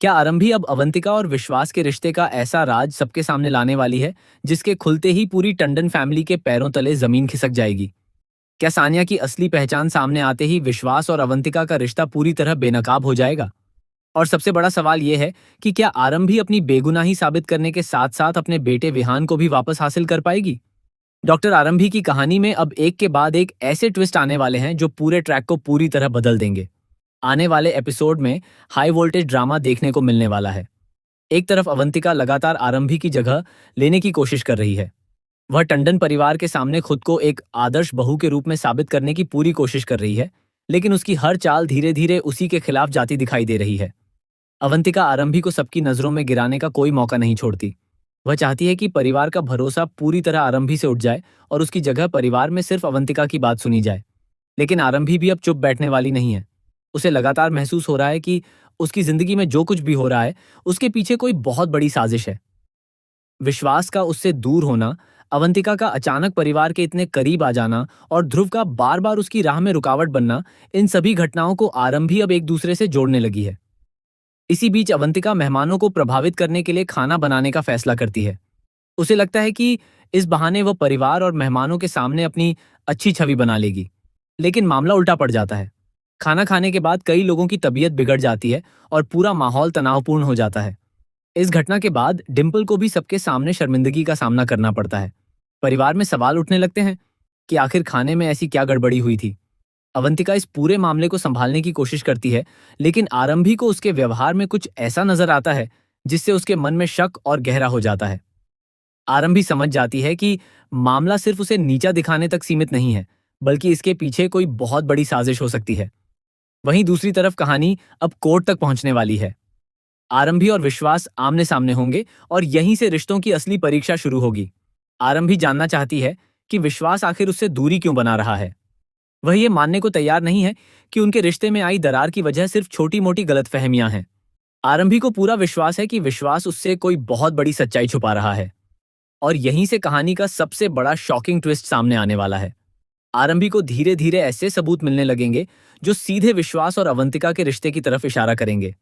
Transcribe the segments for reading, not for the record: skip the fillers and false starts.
क्या आरंभी अब अवंतिका और विश्वास के रिश्ते का ऐसा राज सबके सामने लाने वाली है जिसके खुलते ही पूरी टंडन फैमिली के पैरों तले जमीन खिसक जाएगी? क्या सानिया की असली पहचान सामने आते ही विश्वास और अवंतिका का रिश्ता पूरी तरह बेनकाब हो जाएगा? और सबसे बड़ा सवाल यह है कि क्या आरंभी अपनी बेगुनाही साबित करने के साथ साथ अपने बेटे विहान को भी वापस हासिल कर पाएगी? डॉक्टर आरंभी की कहानी में अब एक के बाद एक ऐसे ट्विस्ट आने वाले हैं जो पूरे ट्रैक को पूरी तरह बदल देंगे। आने वाले एपिसोड में हाई वोल्टेज ड्रामा देखने को मिलने वाला है। एक तरफ अवंतिका लगातार आरंभी की जगह लेने की कोशिश कर रही है। वह टंडन परिवार के सामने खुद को एक आदर्श बहू के रूप में साबित करने की पूरी कोशिश कर रही है, लेकिन उसकी हर चाल धीरे धीरे उसी के खिलाफ जाती दिखाई दे रही है। अवंतिका आरंभी को सबकी नजरों में गिराने का कोई मौका नहीं छोड़ती। वह चाहती है कि परिवार का भरोसा पूरी तरह आरंभी से उठ जाए और उसकी जगह परिवार में सिर्फ अवंतिका की बात सुनी जाए। लेकिन आरंभी भी अब चुप बैठने वाली नहीं है। उसे लगातार महसूस हो रहा है कि उसकी जिंदगी में जो कुछ भी हो रहा है उसके पीछे कोई बहुत बड़ी साजिश है। विश्वास का उससे दूर होना, अवंतिका का अचानक परिवार के इतने करीब आ जाना और ध्रुव का बार बार उसकी राह में रुकावट बनना, इन सभी घटनाओं को आरंभी अब एक दूसरे से जोड़ने लगी है। इसी बीच अवंतिका मेहमानों को प्रभावित करने के लिए खाना बनाने का फैसला करती है। उसे लगता है कि इस बहाने वह परिवार और मेहमानों के सामने अपनी अच्छी छवि बना लेगी। लेकिन मामला उल्टा पड़ जाता है। खाना खाने के बाद कई लोगों की तबीयत बिगड़ जाती है और पूरा माहौल तनावपूर्ण हो जाता है। इस घटना के बाद डिम्पल को भी सबके सामने शर्मिंदगी का सामना करना पड़ता है। परिवार में सवाल उठने लगते हैं कि आखिर खाने में ऐसी क्या गड़बड़ी हुई थी। अवंतिका इस पूरे मामले को संभालने की कोशिश करती है, लेकिन आरंभी को उसके व्यवहार में कुछ ऐसा नजर आता है जिससे उसके मन में शक और गहरा हो जाता है। आरंभी समझ जाती है कि मामला सिर्फ उसे नीचा दिखाने तक सीमित नहीं है, बल्कि इसके पीछे कोई बहुत बड़ी साजिश हो सकती है। वहीं दूसरी तरफ कहानी अब कोर्ट तक पहुंचने वाली है। आरंभी और विश्वास आमने सामने होंगे और यहीं से रिश्तों की असली परीक्षा शुरू होगी। आरंभी जानना चाहती है कि विश्वास आखिर उससे दूरी क्यों बना रहा है। वह ये मानने को तैयार नहीं है कि उनके रिश्ते में आई दरार की वजह सिर्फ छोटी मोटी गलतफहमियां हैं। आरंभी को पूरा विश्वास है कि विश्वास उससे कोई बहुत बड़ी सच्चाई छुपा रहा है। और यहीं से कहानी का सबसे बड़ा शॉकिंग ट्विस्ट सामने आने वाला है। आरंभी को धीरे धीरे ऐसे सबूत मिलने लगेंगे जो सीधे विश्वास और अवंतिका के रिश्ते की तरफ इशारा करेंगे।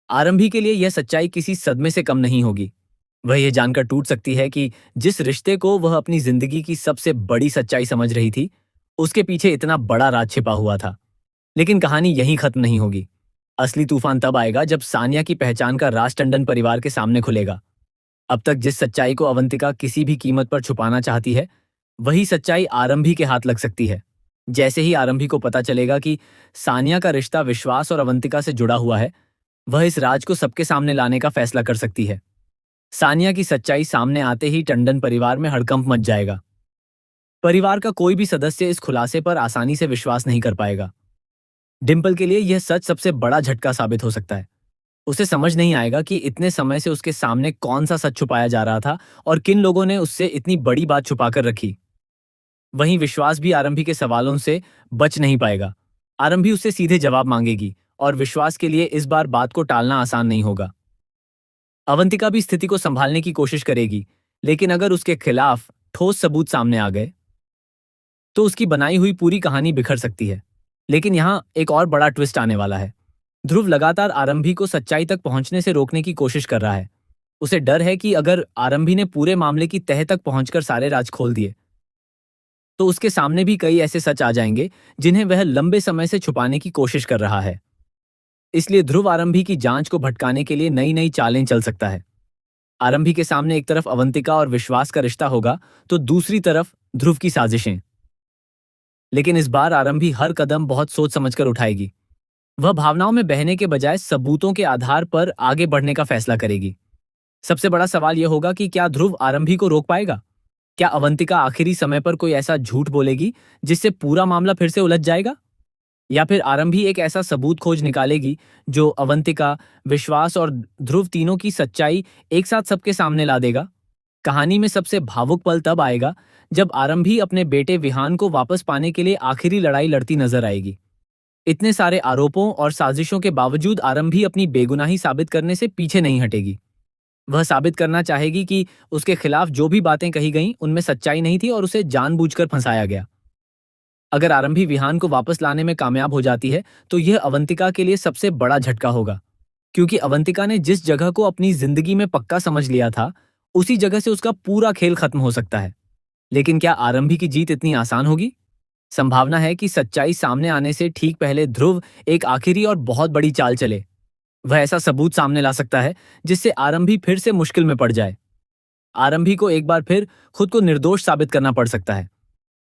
आरंभी के लिए यह सच्चाई किसी सदमे से कम नहीं होगी। वह यह जानकर टूट सकती है कि जिस रिश्ते को वह अपनी जिंदगी की सबसे बड़ी सच्चाई समझ रही थी, उसके पीछे इतना बड़ा राज छिपा हुआ था। लेकिन कहानी यहीं खत्म नहीं होगी। असली तूफान तब आएगा जब सानिया की पहचान का राज टंडन परिवार के सामने खुलेगा। अब तक जिस सच्चाई को अवंतिका किसी भी कीमत पर छुपाना चाहती है, वही सच्चाई आरंभी के हाथ लग सकती है। जैसे ही आरंभी को पता चलेगा कि सानिया का रिश्ता विश्वास और अवंतिका से जुड़ा हुआ है, वह इस राज को सबके सामने लाने का फैसला कर सकती है। सानिया की सच्चाई सामने आते ही टंडन परिवार में हड़कंप मच जाएगा। परिवार का कोई भी सदस्य इस खुलासे पर आसानी से विश्वास नहीं कर पाएगा। डिम्पल के लिए यह सच सबसे बड़ा झटका साबित हो सकता है। उसे समझ नहीं आएगा कि इतने समय से उसके सामने कौन सा सच छुपाया जा रहा था और किन लोगों ने उससे इतनी बड़ी बात छुपाकर रखी। वहीं विश्वास भी आरंभी के सवालों से बच नहीं पाएगा। आरंभी उससे सीधे जवाब मांगेगी और विश्वास के लिए इस बार बात को टालना आसान नहीं होगा। अवंतिका भी स्थिति को संभालने की कोशिश करेगी, लेकिन अगर उसके खिलाफ ठोस सबूत सामने आ गए तो उसकी बनाई हुई पूरी कहानी बिखर सकती है। लेकिन यहाँ एक और बड़ा ट्विस्ट आने वाला है। ध्रुव लगातार आरंभी को सच्चाई तक पहुंचने से रोकने की कोशिश कर रहा है। उसे डर है कि अगर आरंभी ने पूरे मामले की तह तक पहुंचकर सारे राज खोल दिए तो उसके सामने भी कई ऐसे सच आ जाएंगे जिन्हें वह लंबे समय से छुपाने की कोशिश कर रहा है। इसलिए ध्रुव आरंभी की जांच को भटकाने के लिए नई नई चालें चल सकता है। आरंभी के सामने एक तरफ अवंतिका और विश्वास का रिश्ता होगा तो दूसरी तरफ ध्रुव की साजिशें। लेकिन इस बार आरंभी हर कदम बहुत सोच समझकर उठाएगी। वह भावनाओं में बहने के बजाय सबूतों के आधार पर आगे बढ़ने का फैसला करेगी। सबसे बड़ा सवाल यह होगा कि क्या ध्रुव आरंभी को रोक पाएगा? क्या अवंतिका आखिरी समय पर कोई ऐसा झूठ बोलेगी जिससे पूरा मामला फिर से उलझ जाएगा? या फिर आरंभी एक ऐसा सबूत खोज निकालेगी जो अवंतिका, विश्वास और ध्रुव तीनों की सच्चाई एक साथ सबके सामने ला देगा? कहानी में सबसे भावुक पल तब आएगा जब आरंभी अपने बेटे विहान को वापस पाने के लिए आखिरी लड़ाई लड़ती नजर आएगी। इतने सारे आरोपों और साजिशों के बावजूद आरंभी अपनी बेगुनाही साबित करने से पीछे नहीं हटेगी। वह साबित करना चाहेगी कि उसके खिलाफ जो भी बातें कही गईं उनमें सच्चाई नहीं थी और उसे जानबूझकर फंसाया गया। अगर आरंभी विहान को वापस लाने में कामयाब हो जाती है तो यह अवंतिका के लिए सबसे बड़ा झटका होगा। क्योंकि अवंतिका ने जिस जगह को अपनी जिंदगी में पक्का समझ लिया था, उसी जगह से उसका पूरा खेल खत्म हो सकता है। लेकिन क्या आरंभी की जीत इतनी आसान होगी? संभावना है कि सच्चाई सामने आने से ठीक पहले ध्रुव एक आखिरी और बहुत बड़ी चाल चले। वह ऐसा सबूत सामने ला सकता है जिससे आरंभी फिर से मुश्किल में पड़ जाए। आरंभी को एक बार फिर खुद को निर्दोष साबित करना पड़ सकता है।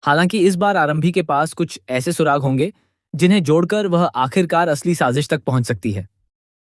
हालांकि इस बार आरंभी के पास कुछ ऐसे सुराग होंगे जिन्हें जोड़कर वह आखिरकार असली साजिश तक पहुंच सकती है।